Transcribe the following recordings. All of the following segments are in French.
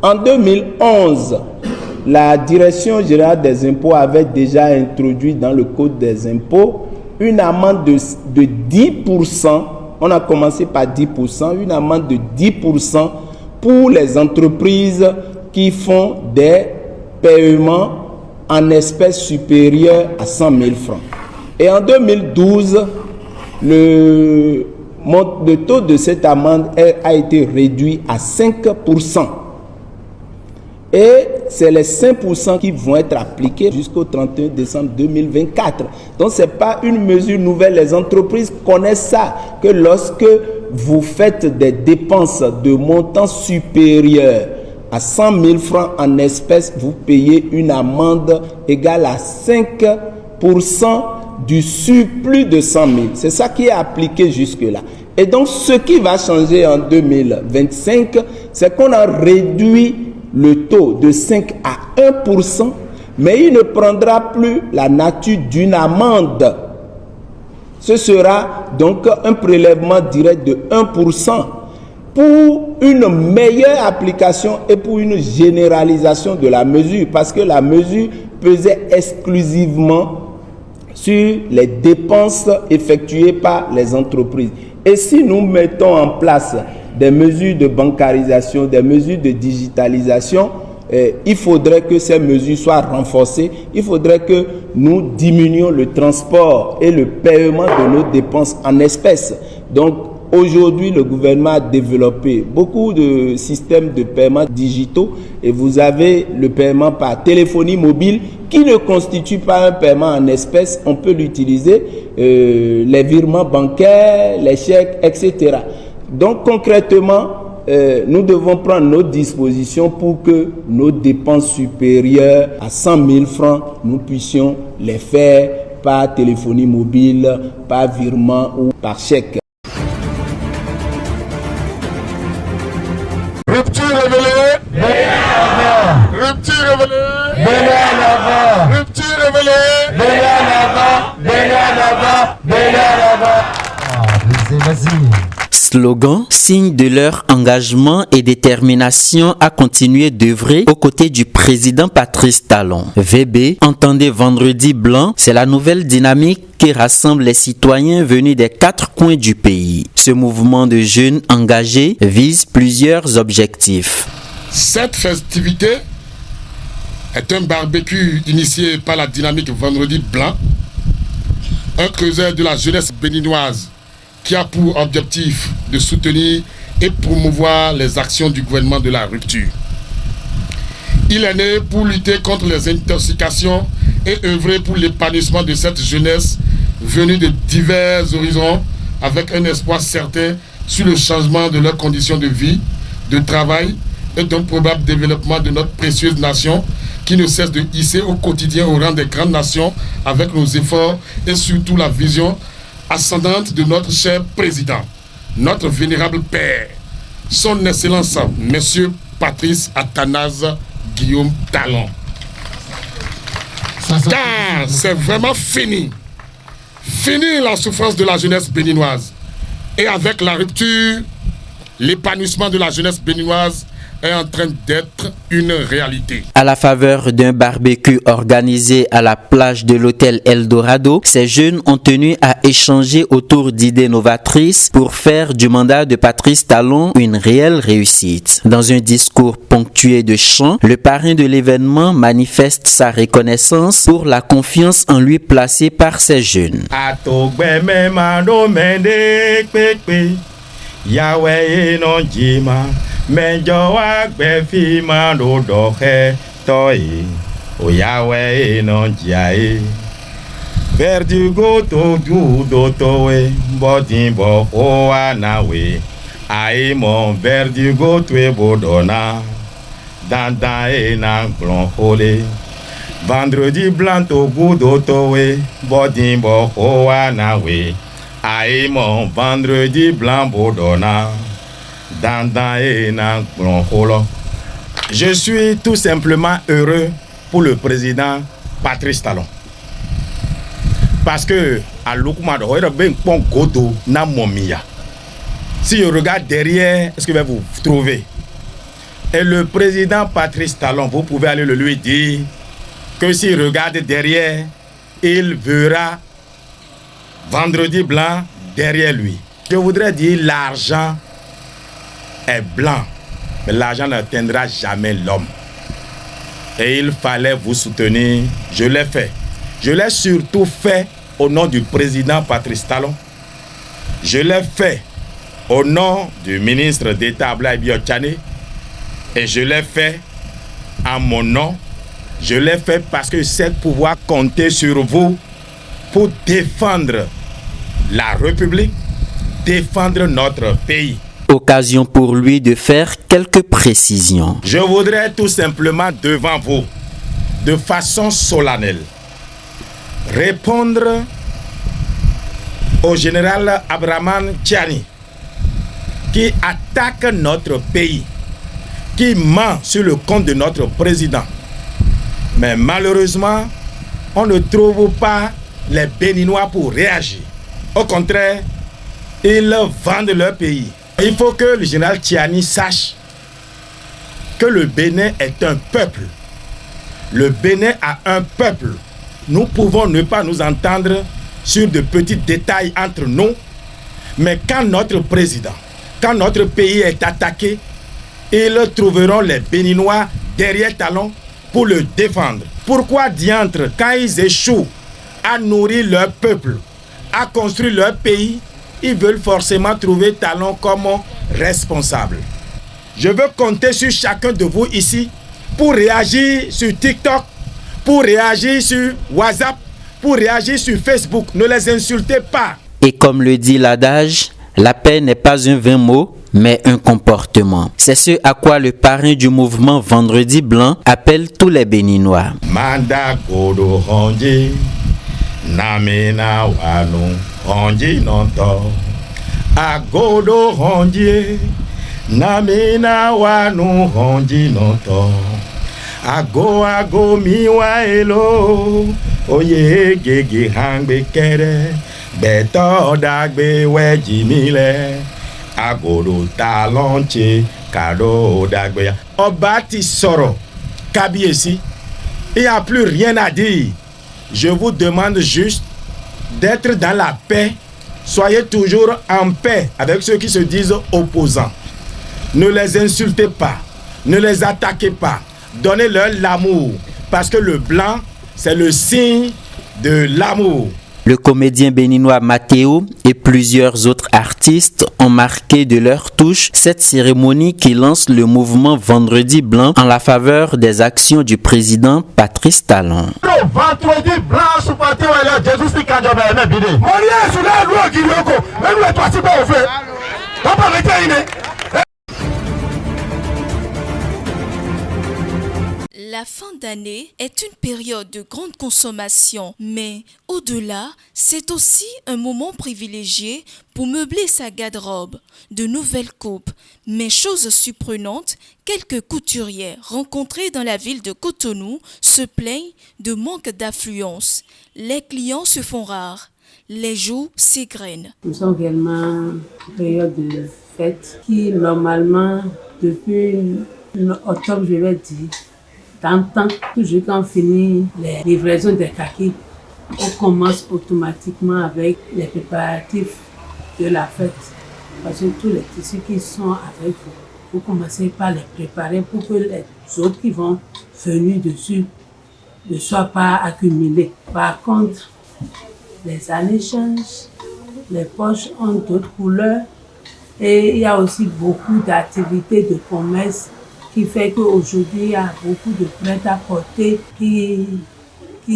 En 2011, la Direction générale des impôts avait déjà introduit dans le Code des impôts une amende de 10%. On a commencé par 10%, une amende de 10% pour les entreprises qui font des paiements en espèces supérieurs à 100 000 francs. Et en 2012, le taux de cette amende a été réduit à 5%. Et c'est les 5% qui vont être appliqués jusqu'au 31 décembre 2024. Donc ce n'est pas une mesure nouvelle. Les entreprises connaissent ça, que lorsque vous faites des dépenses de montant supérieur à 100 000 francs en espèces, vous payez une amende égale à 5% du surplus de 100 000. C'est ça qui est appliqué jusque-là. Et donc, ce qui va changer en 2025, c'est qu'on a réduit le taux de 5 à 1%, mais il ne prendra plus la nature d'une amende. Ce sera donc un prélèvement direct de 1% pour une meilleure application et pour une généralisation de la mesure, parce que la mesure pesait exclusivement sur les dépenses effectuées par les entreprises. Et si nous mettons en place des mesures de bancarisation, des mesures de digitalisation, il faudrait que ces mesures soient renforcées. Il faudrait que nous diminuions le transport et le paiement de nos dépenses en espèces. Donc, aujourd'hui, le gouvernement a développé beaucoup de systèmes de paiement digitaux et vous avez le paiement par téléphonie mobile qui ne constitue pas un paiement en espèces. On peut l'utiliser, les virements bancaires, les chèques, etc. Donc concrètement, nous devons prendre nos dispositions pour que nos dépenses supérieures à 100 000 francs, nous puissions les faire par téléphonie mobile, par virement ou par chèque. Rupture révélée. Rupture révélée. Rupture révélée. Slogan, signe de leur engagement et détermination à continuer d'œuvrer aux côtés du président Patrice Talon. VB, entendez Vendredi blanc, c'est la nouvelle dynamique qui rassemble les citoyens venus des 4 coins du pays. Ce mouvement de jeunes engagés vise plusieurs objectifs. Cette festivité est un barbecue initié par la dynamique Vendredi blanc, un creuseur de la jeunesse béninoise qui a pour objectif de soutenir et promouvoir les actions du gouvernement de la rupture. Il est né pour lutter contre les intoxications et œuvrer pour l'épanouissement de cette jeunesse venue de divers horizons avec un espoir certain sur le changement de leurs conditions de vie, de travail et d'un probable développement de notre précieuse nation qui ne cesse de hisser au quotidien au rang des grandes nations avec nos efforts et surtout la vision ascendante de notre cher président, notre vénérable père, son excellence, monsieur Patrice Athanase Guillaume Talon. Car c'est vraiment fini. Fini la souffrance de la jeunesse béninoise. Et avec la rupture, l'épanouissement de la jeunesse béninoise est en train d'être une réalité. À la faveur d'un barbecue organisé à la plage de l'hôtel Eldorado, ces jeunes ont tenu à échanger autour d'idées novatrices pour faire du mandat de Patrice Talon une réelle réussite. Dans un discours ponctué de chants, le parrain de l'événement manifeste sa reconnaissance pour la confiance en lui placée par ces jeunes. Yahweh no jima menjo wa gbe fi ma do do he toy o Yahweh no jai verdugo to do to we bodin bo o anawe ai mon verdugo twe bodona dan e na glon hole vendredi blanc to do to we bodin bo o anawe Aïe mon vendredi blanc bourdonnant, et je suis tout simplement heureux pour le président Patrice Talon. Parce que à l'Okumado, si je regarde derrière, ce que vous trouvez, Et le président Patrice Talon, vous pouvez aller le lui dire que s'il regarde derrière, il verra Vendredi blanc derrière lui. Je voudrais dire l'argent est blanc, mais l'argent n'atteindra jamais l'homme. Et il fallait vous soutenir. Je l'ai fait. Je l'ai surtout fait au nom du président Patrice Talon. Je l'ai fait au nom du ministre d'État Abdoulaye Biotchane. Et je l'ai fait en mon nom. Je l'ai fait parce que je sais pouvoir compter sur vous pour défendre la République, défendre notre pays. Occasion pour lui de faire quelques précisions. Je voudrais tout simplement devant vous, de façon solennelle, répondre au général Abdraman Tiani qui attaque notre pays, qui ment sur le compte de notre président. Mais malheureusement, on ne trouve pas les Béninois pour réagir. Au contraire, ils vendent leur pays. Il faut que le général Tiani sache que le Bénin est un peuple. Le Bénin a un peuple. Nous pouvons ne pas nous entendre sur de petits détails entre nous, mais quand notre président, quand notre pays est attaqué, ils trouveront les Béninois derrière Talon pour le défendre. Pourquoi diantre, quand ils échouent à nourrir leur peuple, à construire leur pays, ils veulent forcément trouver Talon comme responsable. Je veux compter sur chacun de vous ici pour réagir sur TikTok, pour réagir sur WhatsApp, pour réagir sur Facebook. Ne les insultez pas. Et comme le dit l'adage, la paix n'est pas un vain mot, mais un comportement. C'est ce à quoi le parrain du mouvement Vendredi Blanc appelle tous les Béninois. Manda godo honji, namena wanu honji nonto. Agodo honji, namena wanu honji nonto. Ago miwa elo, oye gege hangbe kere, beto dagbe wejimile. Agodo talonche, kado dagbe. Ọba ti sọ̀rọ̀, kábíyèsí. Il n'y a plus rien à dire. Je vous demande juste d'être dans la paix. Soyez toujours en paix avec ceux qui se disent opposants. Ne les insultez pas, ne les attaquez pas. Donnez-leur l'amour, parce que le blanc, c'est le signe de l'amour. Le comédien béninois Mathéo et plusieurs autres artistes ont marqué de leur touche cette cérémonie qui lance le mouvement Vendredi Blanc en la faveur des actions du président Patrice Talon. Vendredi Blanc, sous Mathéo et là, Jésus s'est quand même bien bidé. Moria, sous la loi qui l'oko, même le toit, c'est pas au fait. T'as pas arrêté, il est. La fin d'année est une période de grande consommation, mais au-delà, c'est aussi un moment privilégié pour meubler sa garde-robe. De nouvelles coupes, mais chose surprenante, quelques couturières rencontrées dans la ville de Cotonou se plaignent de manque d'affluence. Les clients se font rares, les jours s'égrènent. Nous sommes également en période de fête qui, normalement, depuis octobre, je vais dire, temps, toujours quand on finit les livraisons des kakis, on commence automatiquement avec les préparatifs de la fête. Parce que tous les tissus qui sont avec vous, vous commencez par les préparer pour que les autres qui vont venir dessus ne soient pas accumulés. Par contre, les années changent, les poches ont d'autres couleurs et il y a aussi beaucoup d'activités de commerce qui fait qu'aujourd'hui, il y a beaucoup de prêt-à-porter qui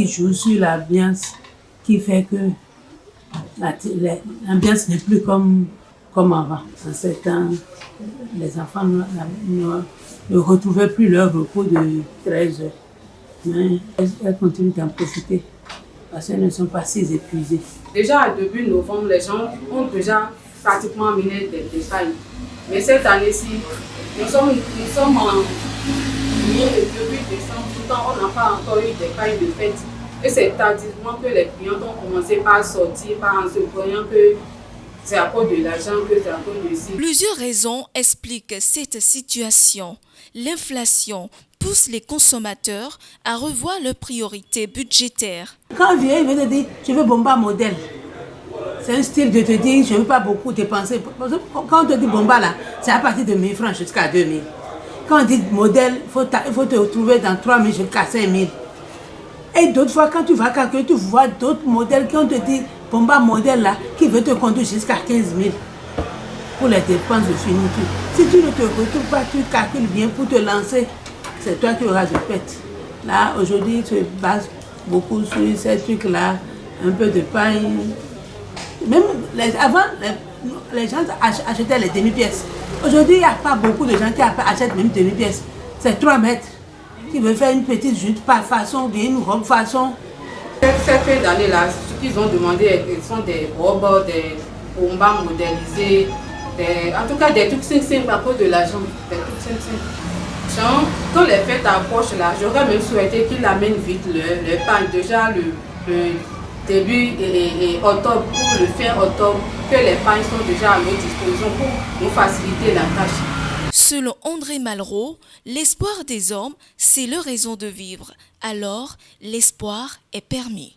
jouent sur l'ambiance, qui fait que l'ambiance n'est plus comme avant. En ce temps, les enfants ne retrouvaient plus leur repos de 13 heures. Mais elles continuent d'en profiter parce qu'elles ne sont pas si épuisées. Déjà, début novembre, les gens ont déjà pratiquement mené des détails. Mais cette année-ci, nous sommes en début décembre, pourtant on n'a pas encore eu des cailles de fête. Et c'est tardivement que les clients ont commencé par sortir, par en se voyant que c'est à cause de l'argent, que c'est à cause de ci. Plusieurs raisons expliquent cette situation. L'inflation pousse les consommateurs à revoir leurs priorités budgétaires. Quand on vient, il veut te dire, je veux Bomba modèle. C'est un style de te dire, je ne veux pas beaucoup dépenser. Quand on te dit Bomba, là, c'est à partir de 1000 francs jusqu'à 2000. Quand on dit modèle, il faut te retrouver dans 3000 jusqu'à 5000. Et d'autres fois, quand tu vas calculer, tu vois d'autres modèles qui ont te dit Bomba modèle, là, qui veut te conduire jusqu'à 15 000 pour les dépenses de finiture. Si tu ne te retrouves pas, tu calcules bien pour te lancer, c'est toi qui auras de pète. Là, aujourd'hui, tu te bases beaucoup sur ces trucs-là, un peu de paille. Même avant, les gens achetaient les demi-pièces. Aujourd'hui, il n'y a pas beaucoup de gens qui achètent même demi-pièces. C'est 3 mètres. Qui veut faire une petite jupe par façon, bien une robe façon. Cette fin d'année-là, ce qu'ils ont demandé, ce sont des robes, des bombas modélisés, en tout cas des trucs 5-5 à cause de l'argent. Des trucs 5-5. Genre, quand les fêtes approchent là, j'aurais même souhaité qu'ils amènent vite le pain. Déjà le début et octobre, pour le fin octobre, que les pains sont déjà à notre disposition pour nous faciliter la tâche. Selon André Malraux, l'espoir des hommes, c'est leur raison de vivre. Alors, l'espoir est permis.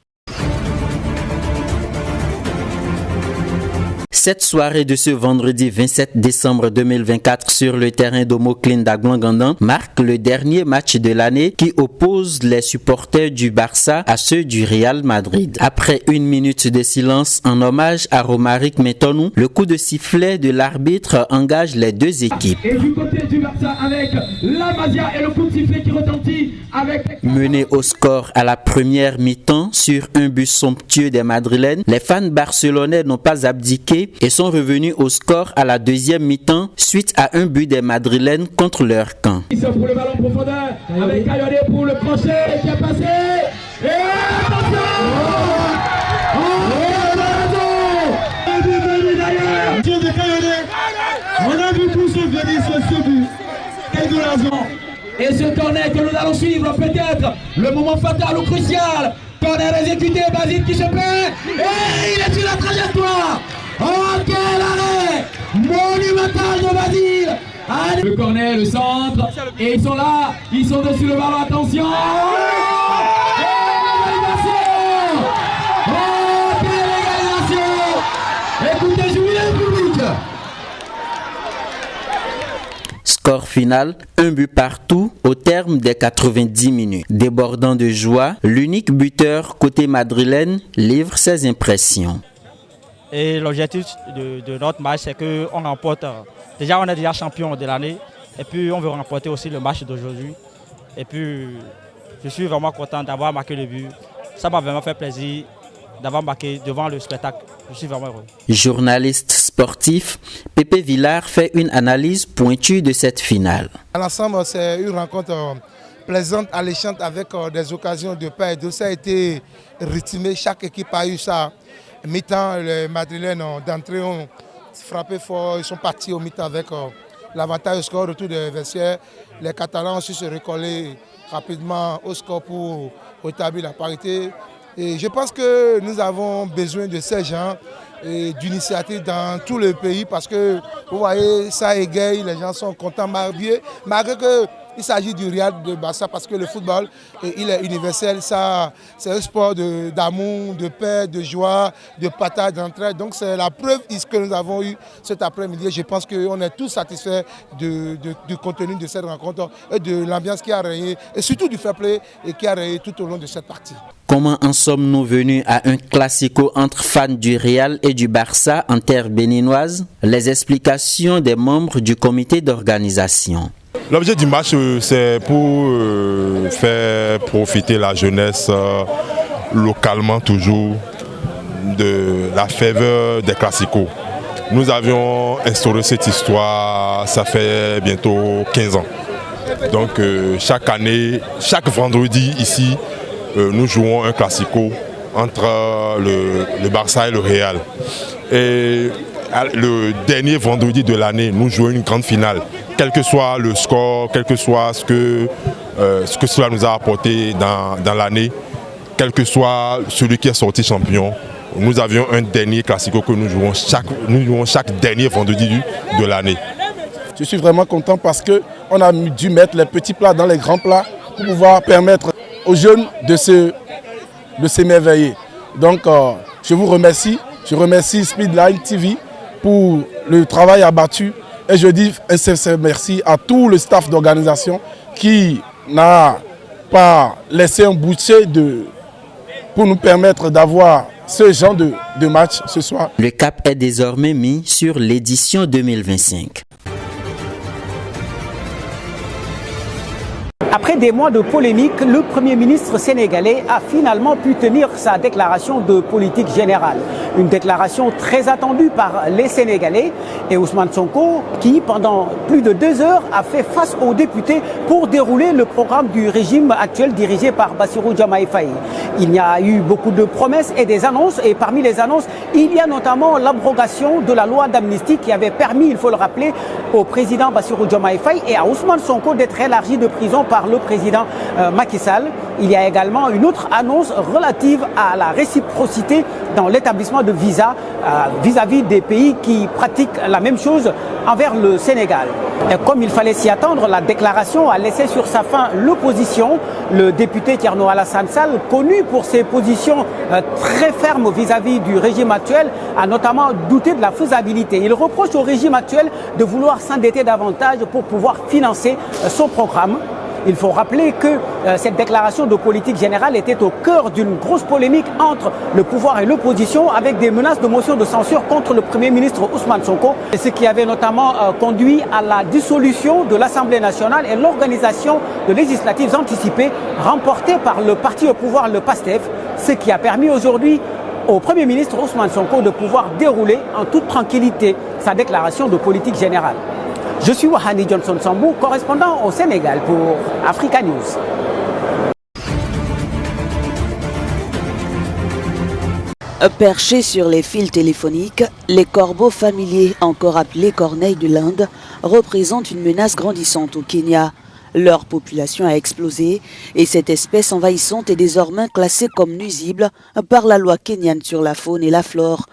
Cette soirée de ce vendredi 27 décembre 2024 sur le terrain d'Omocline d'Aglangandan marque le dernier match de l'année qui oppose les supporters du Barça à ceux du Real Madrid. Après 1 minute de silence en hommage à Romaric Metonou, le coup de sifflet de l'arbitre engage les deux équipes. Et du côté du Barça avec la Masia et le coup de sifflet qui retentit avec... Mené au score à la première mi-temps sur un but somptueux des Madrilènes, les fans barcelonais n'ont pas abdiqué et sont revenus au score à la deuxième mi-temps suite à un but des Madrilènes contre leur camp. Il s'offre le ballon en profondeur avec Kayode pour le crochet qui a passé. Et attention! On a vu tous venir sur ce but. Quel goulason! Et ce corner que nous allons suivre, peut-être le moment fatal ou crucial. Corner exécuté, Basile qui se paie. Et il est sur la trajectoire. Oh, quel arrêt monumental de Basile. Allez. Le corner, le centre. Et ils sont là. Ils sont dessus le ballon. Attention. Et l'égalisation. Oh, quelle égalisation. Écoutez, jubilez le public. Score final, 1 but partout au terme des 90 minutes. Débordant de joie, l'unique buteur côté madrilène livre ses impressions. Et l'objectif de notre match, c'est qu'on remporte. Déjà, on est déjà champion de l'année. Et puis, on veut remporter aussi le match d'aujourd'hui. Et puis, je suis vraiment content d'avoir marqué le but. Ça m'a vraiment fait plaisir d'avoir marqué devant le spectacle. Je suis vraiment heureux. Journaliste sportif, Pépé Villard fait une analyse pointue de cette finale. À l'ensemble, c'est une rencontre plaisante, alléchante avec des occasions de paix. Donc ça a été rythmé, chaque équipe a eu ça. Mi-temps, les Madrilènes d'entrée ont frappé fort, ils sont partis au mi-temps avec l'avantage au score, retour des vestiaires. Les Catalans ont su se recoller rapidement au score pour rétablir la parité. Et je pense que nous avons besoin de ces gens et d'initiatives dans tout le pays parce que vous voyez, ça égaye, les gens sont contents, malgré qu'il s'agit du Real de Barça parce que le football, il est universel, c'est un sport d'amour, de paix, de joie, de partage, d'entraide. Donc c'est la preuve que nous avons eue cet après-midi. Je pense qu'on est tous satisfaits du contenu de cette rencontre et de l'ambiance qui a régné et surtout du fair play qui a régné tout au long de cette partie. Comment en sommes-nous venus à un classico entre fans du Real et du Barça en terre béninoise? Les explications des membres du comité d'organisation. L'objet du match, c'est pour faire profiter la jeunesse localement toujours de la faveur des classicos. Nous avions instauré cette histoire, ça fait bientôt 15 ans. Donc chaque année, chaque vendredi ici, nous jouons un classico entre le Barça et le Real. Et le dernier vendredi de l'année, nous jouons une grande finale. Quel que soit le score, quel que soit ce que cela nous a apporté dans l'année, quel que soit celui qui est sorti champion, Nous avions un dernier classico que nous jouons chaque dernier vendredi de l'année. Je suis vraiment content parce qu'on a dû mettre les petits plats dans les grands plats pour pouvoir permettre aux jeunes de s'émerveiller. Donc je vous remercie, je remercie Speedline TV pour le travail abattu et je dis un sincère merci à tout le staff d'organisation qui n'a pas laissé un boucher pour nous permettre d'avoir ce genre de match ce soir. Le cap est désormais mis sur l'édition 2025. Après des mois de polémique, le Premier ministre sénégalais a finalement pu tenir sa déclaration de politique générale. Une déclaration très attendue par les Sénégalais et Ousmane Sonko qui, pendant plus de 2 heures, a fait face aux députés pour dérouler le programme du régime actuel dirigé par Bassirou Diomaye Faye. Il y a eu beaucoup de promesses et des annonces et parmi les annonces, il y a notamment l'abrogation de la loi d'amnistie qui avait permis, il faut le rappeler, au président Bassirou Diomaye Faye et à Ousmane Sonko d'être élargi de prison par le président Macky Sall. Il y a également une autre annonce relative à la réciprocité dans l'établissement de visas vis-à-vis des pays qui pratiquent la même chose envers le Sénégal. Et comme il fallait s'y attendre, la déclaration a laissé sur sa fin l'opposition. Le député Thierno Alassane Sall, connu pour ses positions très fermes vis-à-vis du régime actuel, a notamment douté de la faisabilité. Il reproche au régime actuel de vouloir s'endetter davantage pour pouvoir financer son programme. Il faut rappeler que cette déclaration de politique générale était au cœur d'une grosse polémique entre le pouvoir et l'opposition avec des menaces de motion de censure contre le Premier ministre Ousmane Sonko, ce qui avait notamment conduit à la dissolution de l'Assemblée nationale et l'organisation de législatives anticipées remportées par le parti au pouvoir, le PASTEF, ce qui a permis aujourd'hui au Premier ministre Ousmane Sonko de pouvoir dérouler en toute tranquillité sa déclaration de politique générale. Je suis Wahani Johnson Sambou, correspondant au Sénégal pour Africa News. Perchés sur les fils téléphoniques, les corbeaux familiers, encore appelés corneilles de l'Inde, représentent une menace grandissante au Kenya. Leur population a explosé et cette espèce envahissante est désormais classée comme nuisible par la loi kenyane sur la faune et la flore.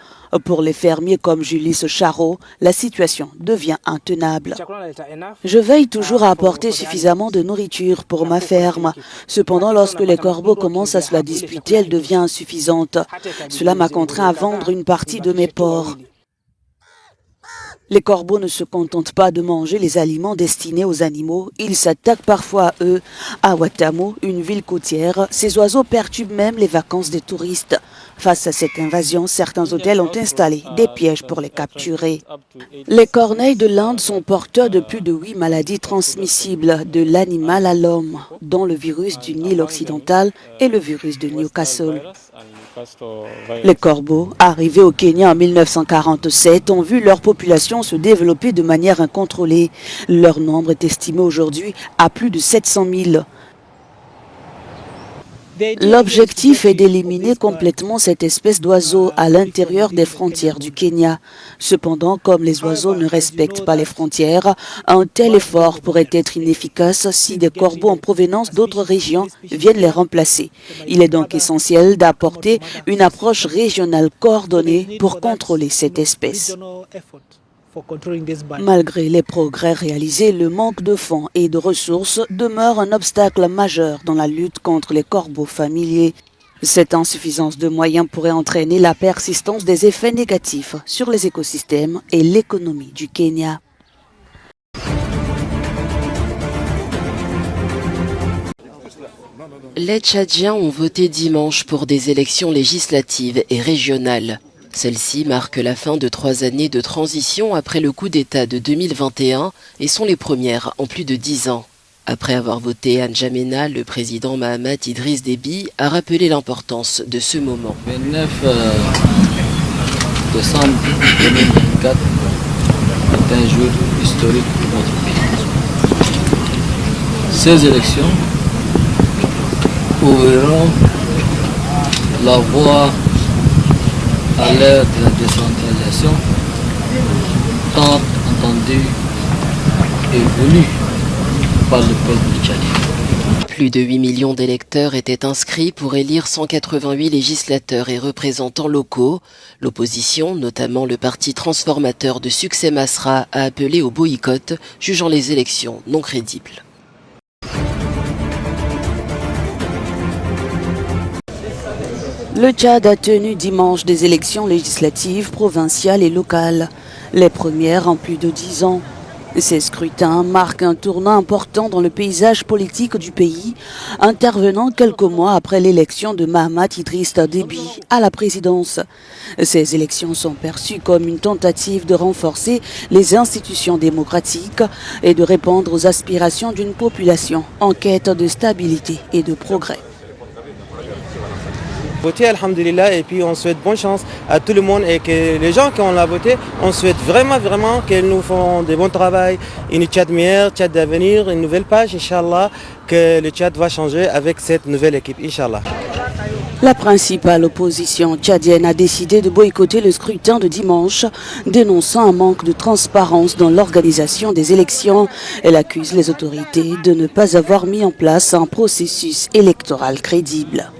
Pour les fermiers comme Julius Charo, la situation devient intenable. Je veille toujours à apporter suffisamment de nourriture pour ma ferme. Cependant, lorsque les corbeaux commencent à se la disputer, elle devient insuffisante. Cela m'a contraint à vendre une partie de mes porcs. Les corbeaux ne se contentent pas de manger les aliments destinés aux animaux, ils s'attaquent parfois à eux. À Watamu, une ville côtière, ces oiseaux perturbent même les vacances des touristes. Face à cette invasion, certains hôtels ont installé des pièges pour les capturer. Les corneilles de l'Inde sont porteurs de plus de 8 maladies transmissibles de l'animal à l'homme, dont le virus du Nil occidental et le virus de Newcastle. Les corbeaux, arrivés au Kenya en 1947, ont vu leur population se développer de manière incontrôlée. Leur nombre est estimé aujourd'hui à plus de 700 000. L'objectif est d'éliminer complètement cette espèce d'oiseau à l'intérieur des frontières du Kenya. Cependant, comme les oiseaux ne respectent pas les frontières, un tel effort pourrait être inefficace si des corbeaux en provenance d'autres régions viennent les remplacer. Il est donc essentiel d'apporter une approche régionale coordonnée pour contrôler cette espèce. Malgré les progrès réalisés, le manque de fonds et de ressources demeure un obstacle majeur dans la lutte contre les corbeaux familiers. Cette insuffisance de moyens pourrait entraîner la persistance des effets négatifs sur les écosystèmes et l'économie du Kenya. Les Tchadiens ont voté dimanche pour des élections législatives et régionales. Celles-ci marquent la fin de 3 années de transition après le coup d'État de 2021 et sont les premières en plus de 10 ans. Après avoir voté à N'Djamena, le président Mahamat Idriss Déby a rappelé l'importance de ce moment. 29 décembre 2024 est un jour historique pour notre pays. Ces élections ouvriront la voie à l'ère de la décentralisation, tant entendue et voulue par le peuple tchadien. Plus de 8 millions d'électeurs étaient inscrits pour élire 188 législateurs et représentants locaux. L'opposition, notamment le parti transformateur de Succès Masra, a appelé au boycott, jugeant les élections non crédibles. Le Tchad a tenu dimanche des élections législatives, provinciales et locales, les premières en plus de 10 ans. Ces scrutins marquent un tournant important dans le paysage politique du pays, intervenant quelques mois après l'élection de Mahamat Idriss Déby à la présidence. Ces élections sont perçues comme une tentative de renforcer les institutions démocratiques et de répondre aux aspirations d'une population en quête de stabilité et de progrès. Voter, alhamdulillah, et puis on souhaite bonne chance à tout le monde et que les gens qui ont voté, on souhaite vraiment qu'ils nous font de bon travail, une Tchad meilleure, Tchad d'avenir, une nouvelle page, Inch'Allah, que le Tchad va changer avec cette nouvelle équipe, Inch'Allah. La principale opposition tchadienne a décidé de boycotter le scrutin de dimanche, dénonçant un manque de transparence dans l'organisation des élections. Elle accuse les autorités de ne pas avoir mis en place un processus électoral crédible.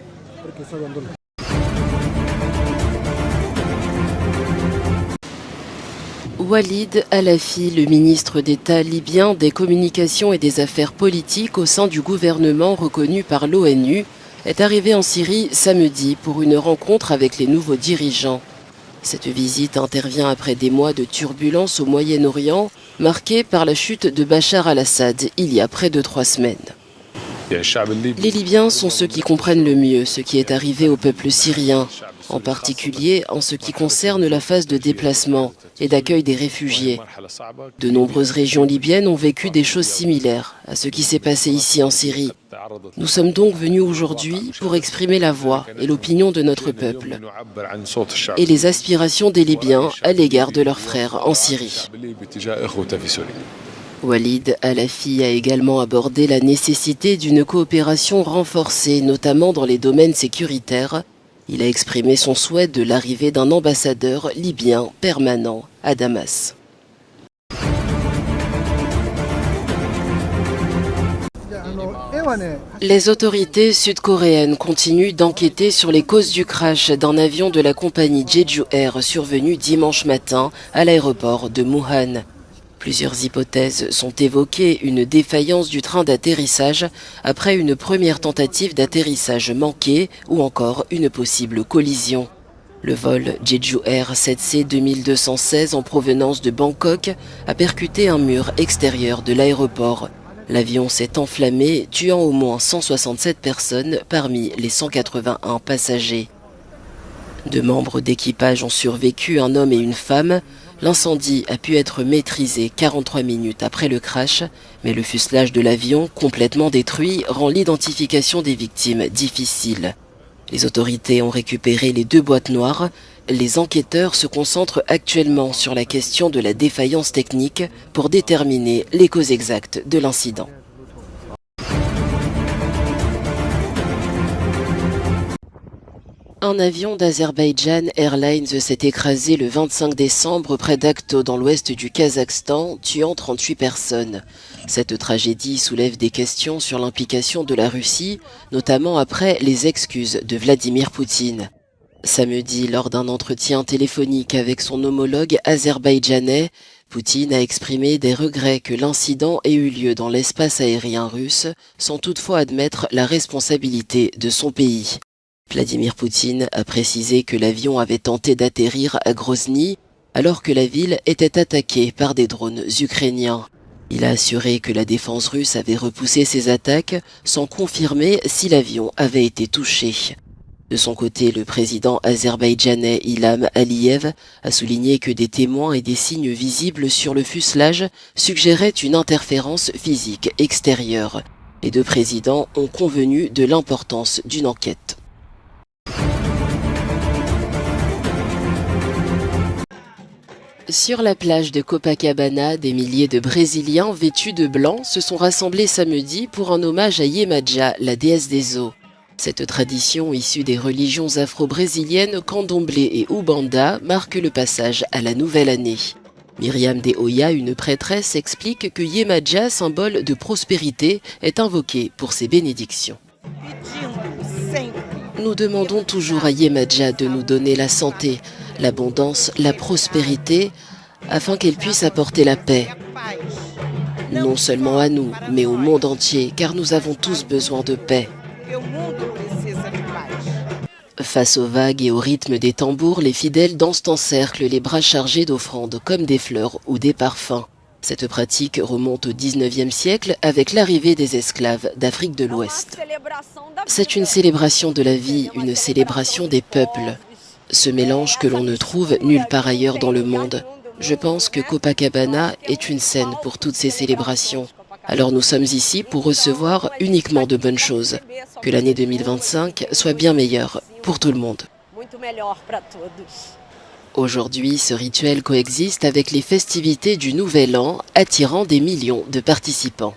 Walid Al-Afi, le ministre d'État libyen des Communications et des Affaires politiques au sein du gouvernement reconnu par l'ONU, est arrivé en Syrie samedi pour une rencontre avec les nouveaux dirigeants. Cette visite intervient après des mois de turbulences au Moyen-Orient, marqués par la chute de Bachar al-Assad il y a près de 3 semaines. Les Libyens sont ceux qui comprennent le mieux ce qui est arrivé au peuple syrien, en particulier en ce qui concerne la phase de déplacement et d'accueil des réfugiés. De nombreuses régions libyennes ont vécu des choses similaires à ce qui s'est passé ici en Syrie. Nous sommes donc venus aujourd'hui pour exprimer la voix et l'opinion de notre peuple et les aspirations des Libyens à l'égard de leurs frères en Syrie. Walid Al-Afi a également abordé la nécessité d'une coopération renforcée, notamment dans les domaines sécuritaires. Il a exprimé son souhait de l'arrivée d'un ambassadeur libyen permanent à Damas. Les autorités sud-coréennes continuent d'enquêter sur les causes du crash d'un avion de la compagnie Jeju Air survenu dimanche matin à l'aéroport de Muhan. Plusieurs hypothèses sont évoquées, une défaillance du train d'atterrissage après une première tentative d'atterrissage manquée ou encore une possible collision. Le vol Jeju Air 7C 2216 en provenance de Bangkok a percuté un mur extérieur de l'aéroport. L'avion s'est enflammé, tuant au moins 167 personnes parmi les 181 passagers. 2 membres d'équipage ont survécu, un homme et une femme. L'incendie a pu être maîtrisé 43 minutes après le crash, mais le fuselage de l'avion, complètement détruit, rend l'identification des victimes difficile. Les autorités ont récupéré les 2 boîtes noires. Les enquêteurs se concentrent actuellement sur la question de la défaillance technique pour déterminer les causes exactes de l'incident. Un avion d'Azerbaïdjan Airlines s'est écrasé le 25 décembre près d'Akto dans l'ouest du Kazakhstan, tuant 38 personnes. Cette tragédie soulève des questions sur l'implication de la Russie, notamment après les excuses de Vladimir Poutine. Samedi, lors d'un entretien téléphonique avec son homologue azerbaïdjanais, Poutine a exprimé des regrets que l'incident ait eu lieu dans l'espace aérien russe, sans toutefois admettre la responsabilité de son pays. Vladimir Poutine a précisé que l'avion avait tenté d'atterrir à Grozny alors que la ville était attaquée par des drones ukrainiens. Il a assuré que la défense russe avait repoussé ces attaques sans confirmer si l'avion avait été touché. De son côté, le président azerbaïdjanais Ilham Aliyev a souligné que des témoins et des signes visibles sur le fuselage suggéraient une interférence physique extérieure. Les 2 présidents ont convenu de l'importance d'une enquête. Sur la plage de Copacabana, des milliers de Brésiliens vêtus de blanc se sont rassemblés samedi pour un hommage à Iemadja, la déesse des eaux. Cette tradition issue des religions afro-brésiliennes Candomblé et Ubanda marque le passage à la nouvelle année. Myriam Deoya, une prêtresse, explique que Yemadja, symbole de prospérité, est invoqué pour ses bénédictions. Nous demandons toujours à Yemadja de nous donner la santé, l'abondance, la prospérité, afin qu'elle puisse apporter la paix. Non seulement à nous, mais au monde entier, car nous avons tous besoin de paix. Face aux vagues et au rythme des tambours, les fidèles dansent en cercle, les bras chargés d'offrandes comme des fleurs ou des parfums. Cette pratique remonte au XIXe siècle avec l'arrivée des esclaves d'Afrique de l'Ouest. C'est une célébration de la vie, une célébration des peuples. Ce mélange que l'on ne trouve nulle part ailleurs dans le monde. Je pense que Copacabana est une scène pour toutes ces célébrations. Alors nous sommes ici pour recevoir uniquement de bonnes choses. Que l'année 2025 soit bien meilleure pour tout le monde. Aujourd'hui, ce rituel coexiste avec les festivités du Nouvel An, attirant des millions de participants.